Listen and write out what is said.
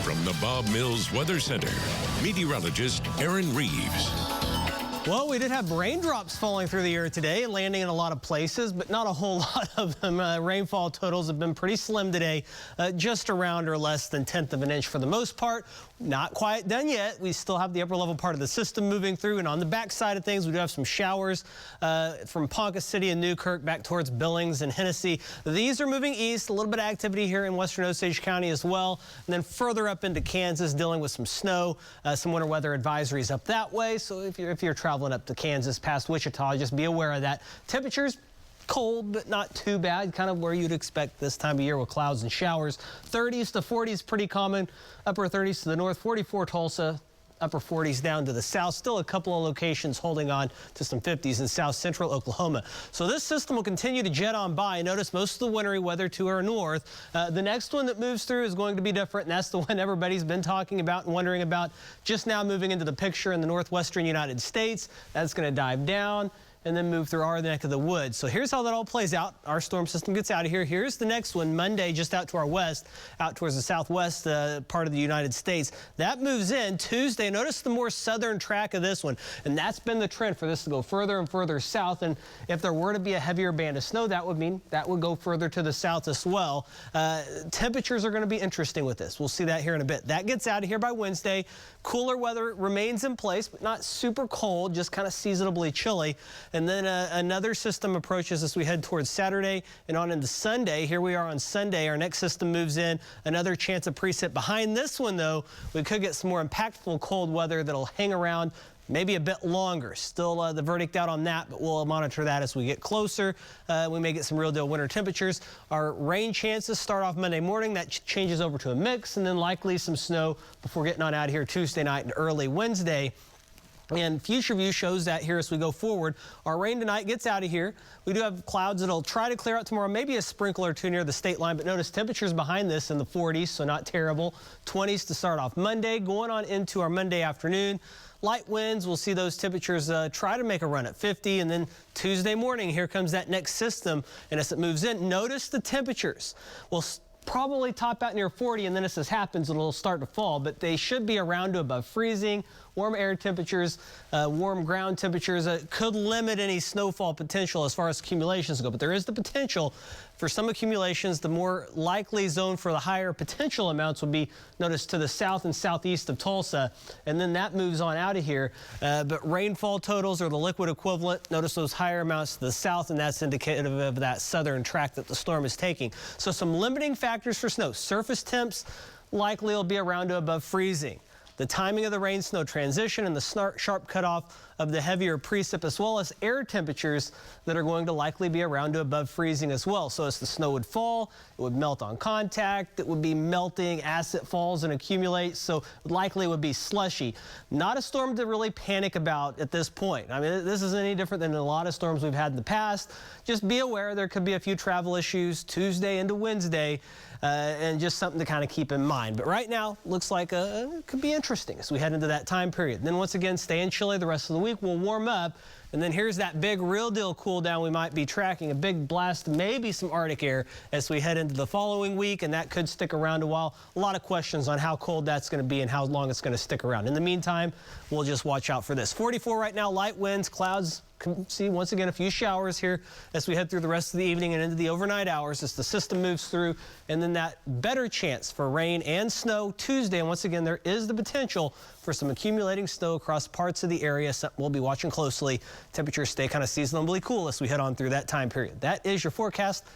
From the Bob Mills Weather Center, meteorologist Aaron Reeves. Well, we did have raindrops falling through the air today, landing in a lot of places, but not a whole lot of them. Rainfall totals have been pretty slim today, just around or less than 1/10 of an inch for the most part. Not quite done yet. We still have the upper level part of the system moving through, and on the back side of things, we do have some showers from Ponca City and Newkirk back towards Billings and Hennessy. These are moving east. A little bit of activity here in western Osage County as well, and then further up into Kansas, dealing with some snow, some winter weather advisories up that way. So if you're traveling up to Kansas past Wichita, just be aware of that. Temperatures cold, but not too bad, kind of where you'd expect this time of year with clouds and showers. 30s to 40s pretty common, upper 30s to the north, 44 Tulsa, upper 40s down to the south. Still a couple of locations holding on to some 50s in south central Oklahoma. So this system will continue to jet on by. Notice most of the wintry weather to our north. The next one that moves through is going to be different, and that's the one everybody's been talking about and wondering about. Just now moving into the picture in the northwestern United States. That's going to dive down and then move through our neck of the woods. So here's how that all plays out. Our storm system gets out of here. Here's the next one, Monday, just out to our west, out towards the southwest part of the United States. That moves in Tuesday. Notice the more southern track of this one, and that's been the trend for this to go further and further south. And if there were to be a heavier band of snow, that would mean that would go further to the south as well. Temperatures are going to be interesting with this. We'll see that here in a bit. That gets out of here by Wednesday. Cooler weather remains in place, but not super cold, just kind of seasonably chilly. And then another system approaches as we head towards Saturday and on into Sunday. Here we are on Sunday. Our next system moves in. Another chance of precip. Behind this one, though, we could get some more impactful cold weather that'll hang around maybe a bit longer. Still the verdict out on that, but we'll monitor that as we get closer. We may get some real deal winter temperatures. Our rain chances start off Monday morning. That changes over to a mix, and then likely some snow before getting on out of here Tuesday night and early Wednesday. And future view shows that here as we go forward. Our rain tonight gets out of here. We do have clouds that'll try to clear out tomorrow, maybe a sprinkle or two near the state line, but notice temperatures behind this in the 40s, so not terrible. 20s to start off Monday, going on into our Monday afternoon. Light winds, we'll see those temperatures try to make a run at 50, and then Tuesday morning, here comes that next system, and as it moves in, notice the temperatures. We'll probably top out near 40, and then as this happens, it'll start to fall, but they should be around to above freezing. Warm air temperatures, warm ground temperatures could limit any snowfall potential as far as accumulations go, but there is the potential for some accumulations. The more likely zone for the higher potential amounts will be noticed to the south and southeast of Tulsa, and then that moves on out of here. But rainfall totals or the liquid equivalent, notice those higher amounts to the south, and that's indicative of that southern track that the storm is taking. So some limiting factors for snow. Surface temps likely will be around to above freezing. The timing of the rain-snow transition and the sharp cutoff of the heavier precip, as well as air temperatures that are going to likely be around to above freezing as well. So as the snow would fall, it would melt on contact, it would be melting as it falls and accumulates, so likely it would be slushy. Not a storm to really panic about at this point. I mean, this isn't any different than a lot of storms we've had in the past. Just be aware there could be a few travel issues Tuesday into Wednesday, and just something to kind of keep in mind. But right now, looks like it could be interesting as we head into that time period. Then once again, staying chilly the rest of the week. We'll warm up, and then here's that big real deal cool down we might be tracking. A big blast, maybe some Arctic air as we head into the following week, and that could stick around a while. A lot of questions on how cold that's going to be and how long it's going to stick around. In the meantime, we'll just watch out for this. 44 right now, light winds, clouds. See once again a few showers here as we head through the rest of the evening and into the overnight hours as the system moves through, and then that better chance for rain and snow Tuesday. And once again, there is the potential for some accumulating snow across parts of the area. Something we'll be watching closely. Temperatures stay kind of seasonably cool as we head on through that time period. That is your forecast.